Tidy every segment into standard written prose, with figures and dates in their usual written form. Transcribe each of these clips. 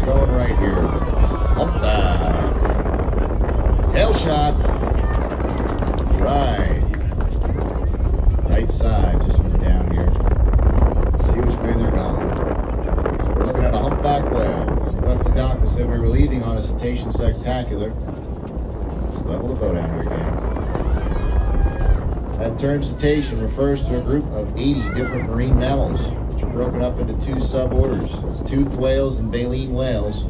going right here. Humpback. Tail shot. Right. Right side. Just went down here. See which way they're going. So we're looking at a humpback whale. We left the dock and said we were leaving on a cetacean spectacular. Let's level the boat out here again. That term cetacean refers to a group of 80 different marine mammals, which are broken up into two suborders. It's toothed whales and baleen whales.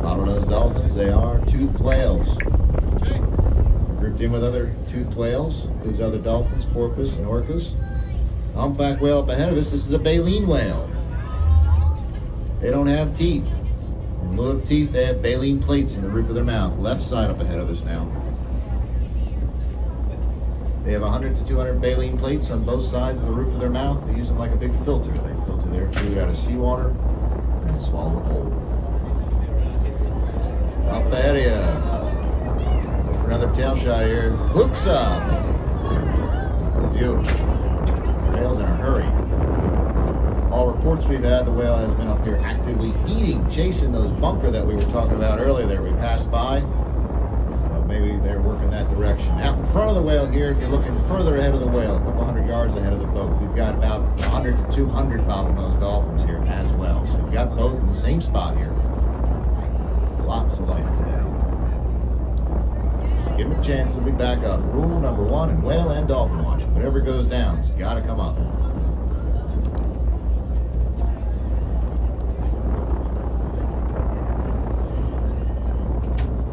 Bottlenose dolphins, they are toothed whales. Grouped in with other toothed whales, includes other dolphins, porpoise, and orcas. The humpback whale up ahead of us, this is a baleen whale. They don't have teeth. In lieu of teeth, they have baleen plates in the roof of their mouth. Left side up ahead of us now. They have 100 to 200 baleen plates on both sides of the roof of their mouth. They use them like a big filter. They filter their food out of seawater and swallow it whole. Up ahead of you. Look for another tail shot here. Flukes up. Beautiful. Whale's in a hurry. All reports we've had, the whale has been up here actively feeding, chasing those bunker that we were talking about earlier that we passed by. Maybe they're working that direction. Out in front of the whale here, if you're looking further ahead of the whale, a couple hundred yards ahead of the boat, we've got about 100 to 200 bottlenose dolphins here as well. So we've got both in the same spot here. Lots of light today. Give them a chance, they'll be back up. Rule number one in whale and dolphin watching. Whatever goes down, it's got to come up.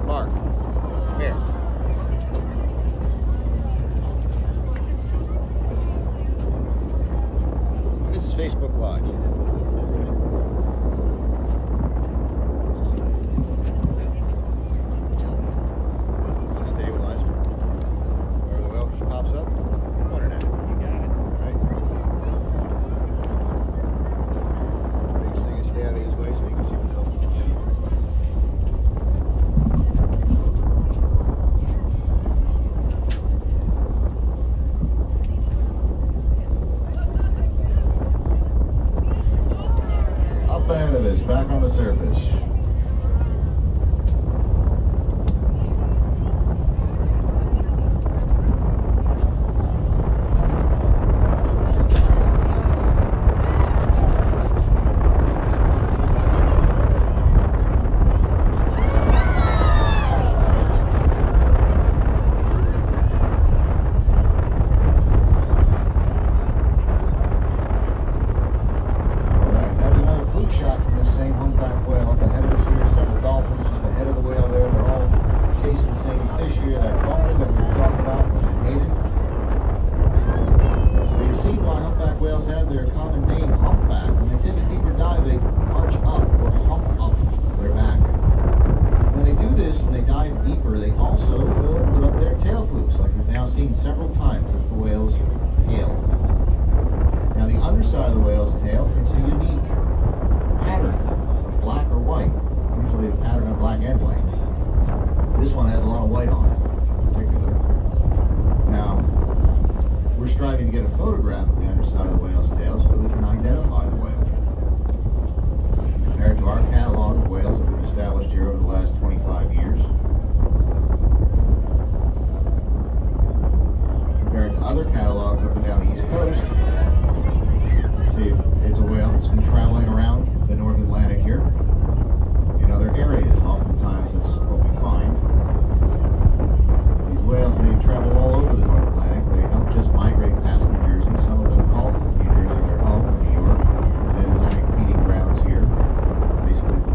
Mark. Here. This is Facebook Live. Is it stabilizer? Wherever the whale pops up, point it at it. You got it. Right? Biggest thing is stay out of his way so you can see what the hell's going on. Ahead of us, back on the surface. Whales have their common name, humpback. When they take a deeper dive, they arch up or hump up their back. When they do this and they dive deeper, they also will put up their tail flukes, like we've now seen several times. That's the whale's tail. Now the underside of the whale's tail, it's a unique pattern of black or white. Usually a pattern of black and white. This one has a lot of white on it, in particular. Now, we're striving to get a photograph of the underside of the whale's tail so that we can identify the whale. Compared to our catalog of whales that we've established here over the last 25 years, compared to other catalogs up and down the East Coast, see if it's a whale that's been traveling around the North Atlantic here in other areas. Oftentimes that's what we find. These whales, they travel all over the North Atlantic. They don't just migrate past New Jersey. Some of them call New Jersey their home, New York, mid-Atlantic feeding grounds here, basically for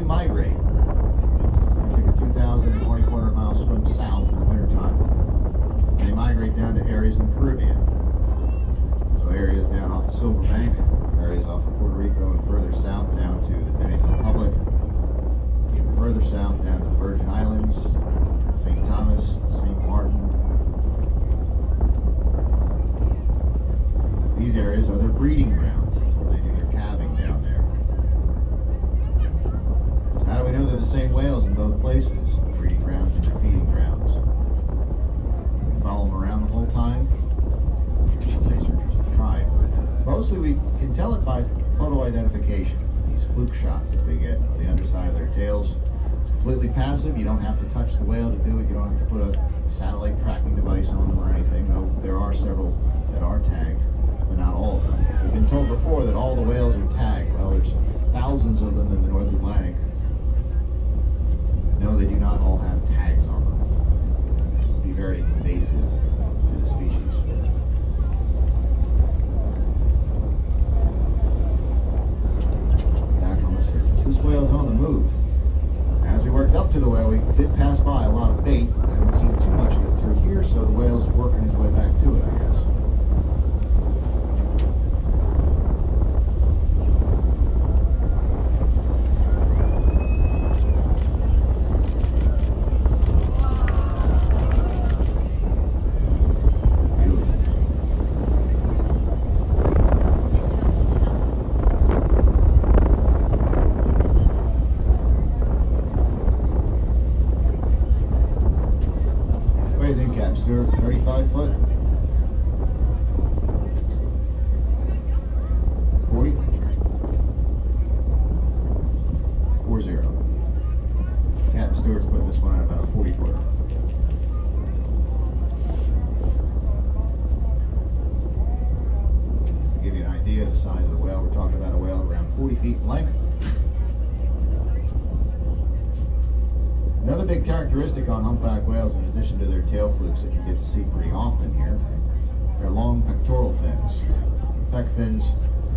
migrate. They take a 2,000 to 2,400 mile swim south in the wintertime. They migrate down to areas in the Caribbean. So areas down off the Silver Bank, areas off of Puerto Rico, and further south down to the Dominican Republic, even further south down to the Virgin Islands, St. Thomas, St. Martin. These areas are their breeding grounds. They do their calving down there. So how do we know they're the same whales in both places? The breeding grounds and their feeding grounds. We follow them around the whole time. Some researchers have tried. Mostly we can tell it by photo identification. These fluke shots that we get on the underside of their tails. It's completely passive. You don't have to touch the whale to do it. You don't have to put a satellite tracking device on them or anything, though there are several that are tagged, but not all of them. We've been told before that all the whales are tagged. Well, there's thousands of them in the North Atlantic. No, they do not all have tags on them. It would be very invasive to the species. Back on the surface. This whale's on the move. As we worked up to the whale, we did pass by a lot of bait. I haven't seen too much of it through here, so the whale's working his way back to it, I guess. Stewart, 35 foot? 40? 40. Captain Stewart's putting this one at about a 40 footer. To give you an idea of the size of the whale, we're talking about a whale around 40 feet in length. Another big characteristic on humpback whales, in addition to their tail flukes that you get to see pretty often here, they're long pectoral fins. Pec fins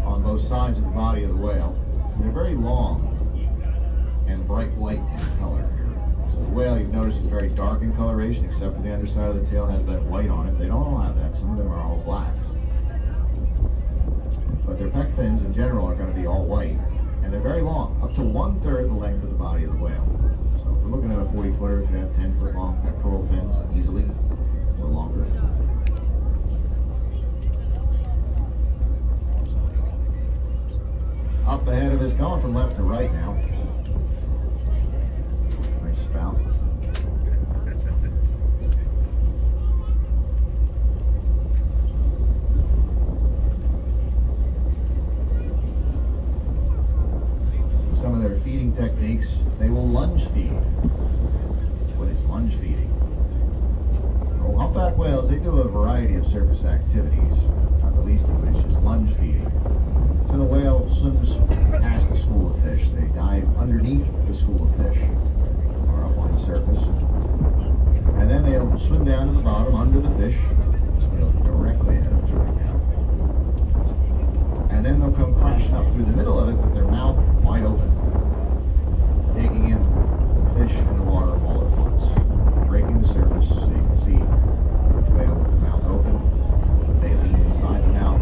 on both sides of the body of the whale. And they're very long and bright white in color. So the whale, you've noticed, is very dark in coloration, except for the underside of the tail has that white on it. They don't all have that. Some of them are all black. But their pec fins in general are going to be all white. And they're very long, up to 1/3 the length of the body of the whale. We're looking at a 40 footer, could have 10-foot long pectoral fins easily, or longer. Up ahead of us, going from left to right now. Nice spout. Some of their feeding techniques, they will lunge feed. What is lunge feeding? Well, humpback whales, they do a variety of surface activities, not the least of which is lunge feeding. So the whale swims past a school of fish. They dive underneath the school of fish, or up on the surface. And then they'll swim down to the bottom under the fish. This whale's directly ahead of us right now. And then they'll come crashing up through the middle of it with their mouth wide open, taking in the fish and the water all at once, breaking the surface so you can see the whale with the mouth open. They lean inside the mouth,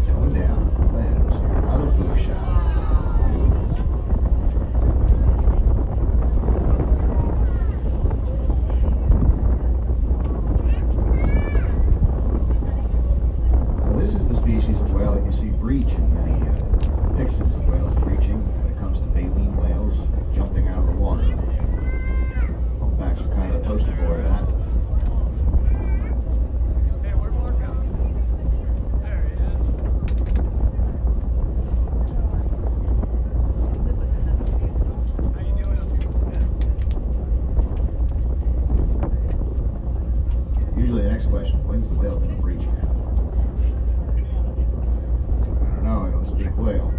going down up ahead of us here. Another fluke shot. So this is the species of whale that you see breach in many depictions of whales breaching when it comes to baleen whales jumping out of the water. Humpbacks are kind of the poster boy of that. Hey, where'd Mark go? There he is. How you doing up here? Usually the next question, when's the whale going to breach again? I don't know, I don't speak whale.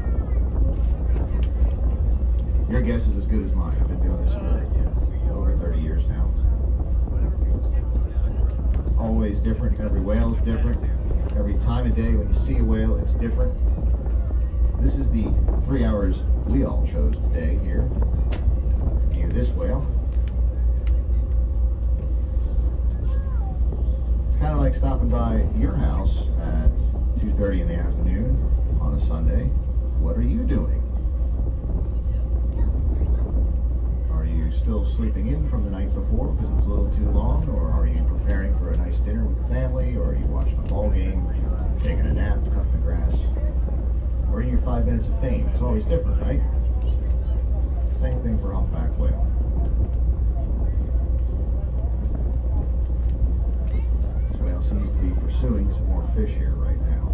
Your guess is as good as mine. I've been doing this for over 30 years now. It's always different. Every whale's different. Every time of day when you see a whale, it's different. This is the 3 hours we all chose today here. View this whale. It's kind of like stopping by your house at 2:30 in the afternoon on a Sunday. What are you doing? Are you still sleeping in from the night before because it was a little too long? Or are you preparing for a nice dinner with the family? Or are you watching a ball game, taking a nap, cutting the grass? Or in your 5 minutes of fame? It's always different, right? Same thing for humpback whale. This whale seems to be pursuing some more fish here right now.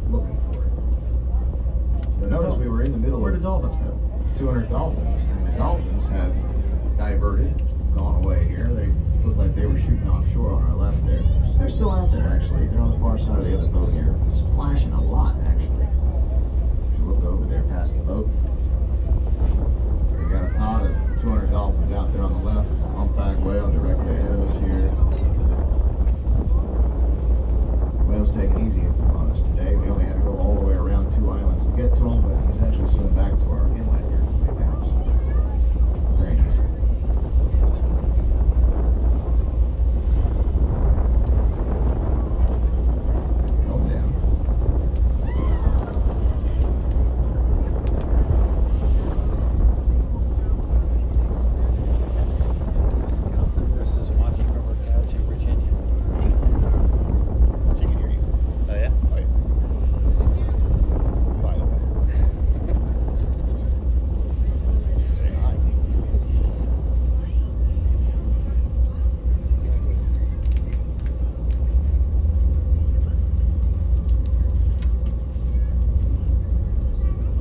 Looking for it. But notice we were in the middle Where of did dolphins go? 200 dolphins, and the dolphins have diverted, gone away here. They look like they were shooting offshore on our left there. They're still out there, actually. They're on the far side of the other boat here, splashing a lot, actually. If you look over there past the boat, we got a pod of 200 dolphins out there on the left, humpback whale directly ahead of us here. Whale's taking easy on us today. We only had to go all the way around 2 islands to get to him, but he's actually swimming back to our inlet here right now. So very nice. Held down. Chris is watching from her couch in Virginia. She can hear you. Oh yeah? Oh, yeah. By the way. Say hi.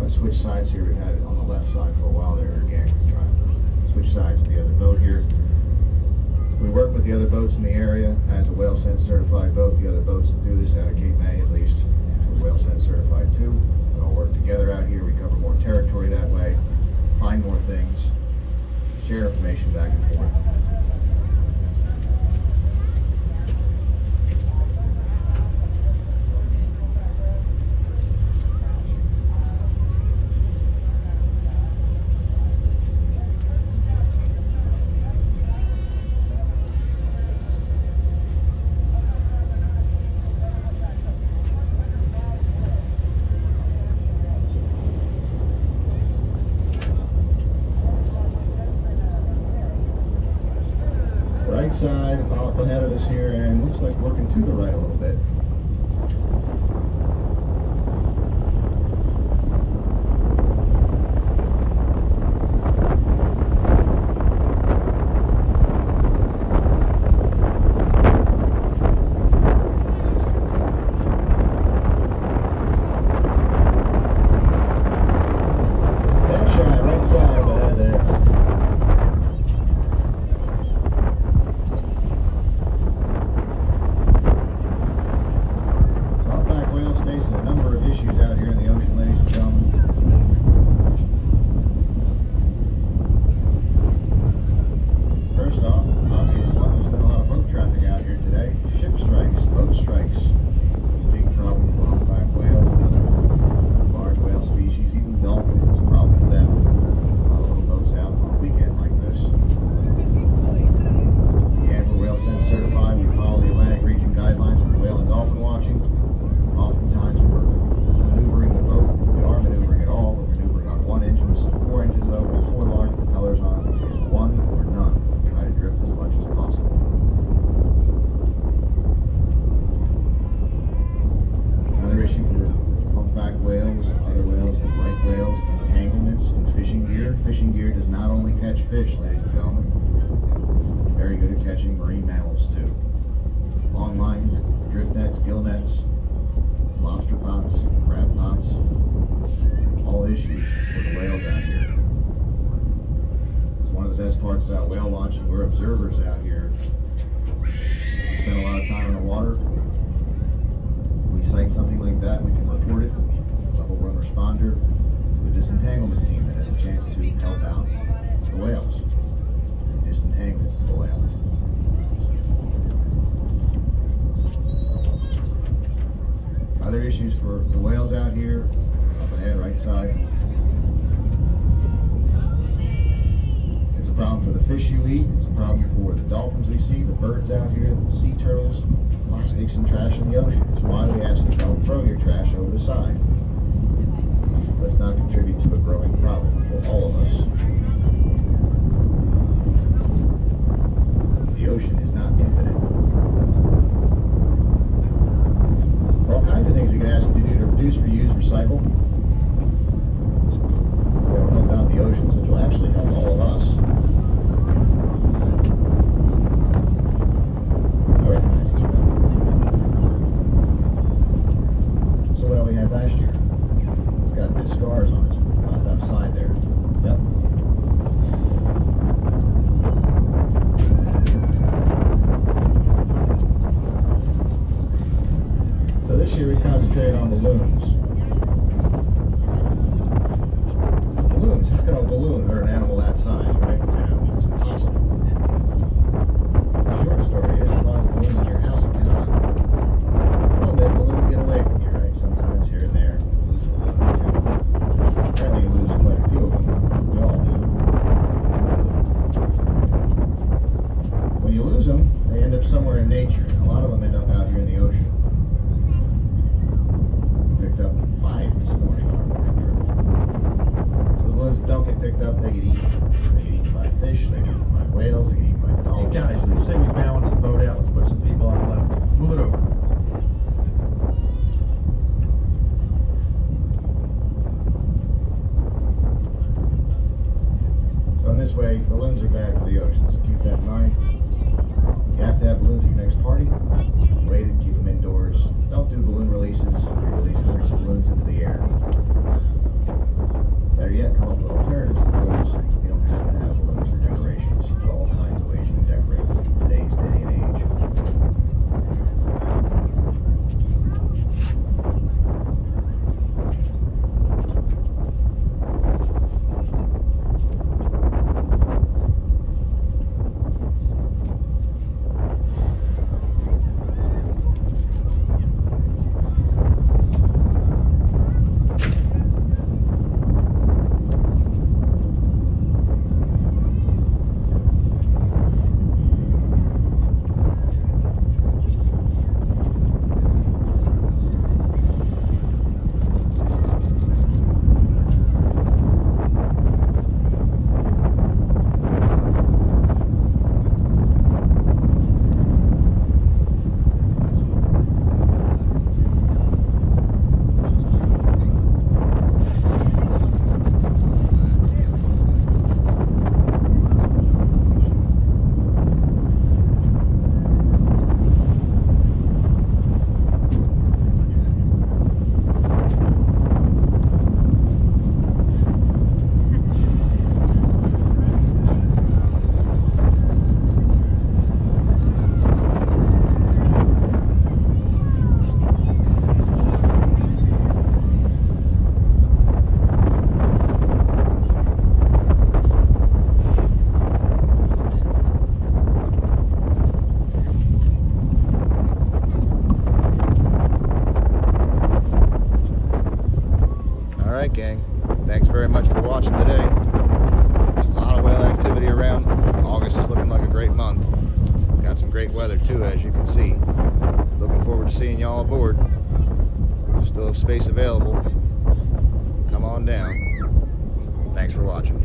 Let's switch sides here. We've had it on the left side for a while there again. Try to switch sides with the other boat here. We work with the other boats in the area as a whale sense certified boat. The other boats that do this out of Cape May, at least, are whale sense certified too. We all work together out here. We cover more territory that way, find more things, share information back and forth. Right side up ahead of us here, and looks like working to the right a little bit. That shy, right side ahead there. Facing a number of issues out here in the ocean, ladies and gentlemen. First off, obvious one, there's been a lot of boat traffic out here today. Ship strikes, boat strikes. Big problem for humpback whales and other large whale species, even dolphins. It's a problem for them. A lot of little boats out on a weekend like this. Again, we're whale sense certified. We follow the Atlantic region guidelines for whale and dolphin watching. Oftentimes we're maneuvering the boat. We are maneuvering it all. We're maneuvering on one engine. This is a 4-engine boat with 4 large propellers on it. Use one or none. Try to drift as much as possible. Another issue for humpback whales, other whales, and right whales, entanglements in fishing gear. Fishing gear does not only catch fish, ladies and gentlemen. It's very good at catching marine mammals too. Long lines, drift nets, gill nets, lobster pots, crab pots, all issues with the whales out here. It's one of the best parts about whale watching. We're observers out here. We spend a lot of time in the water. We sight something like that, we can report it. Level 1 responder to a disentanglement team that has a chance to help out the whales and disentangle the whales. Other issues issues for the whales out here. Up ahead, right side. It's a problem for the fish you eat. It's a problem for the dolphins we see, the birds out here, the sea turtles, plastics and trash in the ocean. It's why we ask you don't throw your trash over the side. Let's not contribute to a growing problem for all of us. The ocean is not infinite. There are all kinds of things we can ask you to do to reduce, reuse, recycle. That'll help out the oceans, which will actually help all of us. I recognize this one. So what we had last year? It's got the scars on its left side there. Yep. So this year we concentrated on balloons. Balloons, how can a balloon hurt an animal that size, right? It's impossible. The short story is, as long as the balloon's in your house, it cannot. A little bit, balloons get away from you, right? Sometimes here and there, you lose a balloon or two. Apparently you lose quite a few of them. We all do. When you lose them, they end up somewhere in nature. A lot of them end up out here in the ocean. Picked up 5 this morning on our morning trip. So the balloons that don't get picked up, they get eaten. They get eaten by fish, they get eaten by whales, they get eaten by dolphins. Hey guys, you say we balance the boat out, let's put some people on the left. Move it over. So in this way, balloons are bad for the ocean, so keep that in mind. You have to have balloons at your next party. Weighted, keep them indoors. Don't do balloon releases. You're releasing balloons into the air. Better yet, come up with alternatives to balloons. You don't have to have balloons for decorations. There's all kinds of ways you can decorate in today's day and age. Alright gang, thanks very much for watching today. A lot of whale activity around. August is looking like a great month. Got some great weather too, as you can see. Looking forward to seeing y'all aboard. Still have space available. Come on down. Thanks for watching.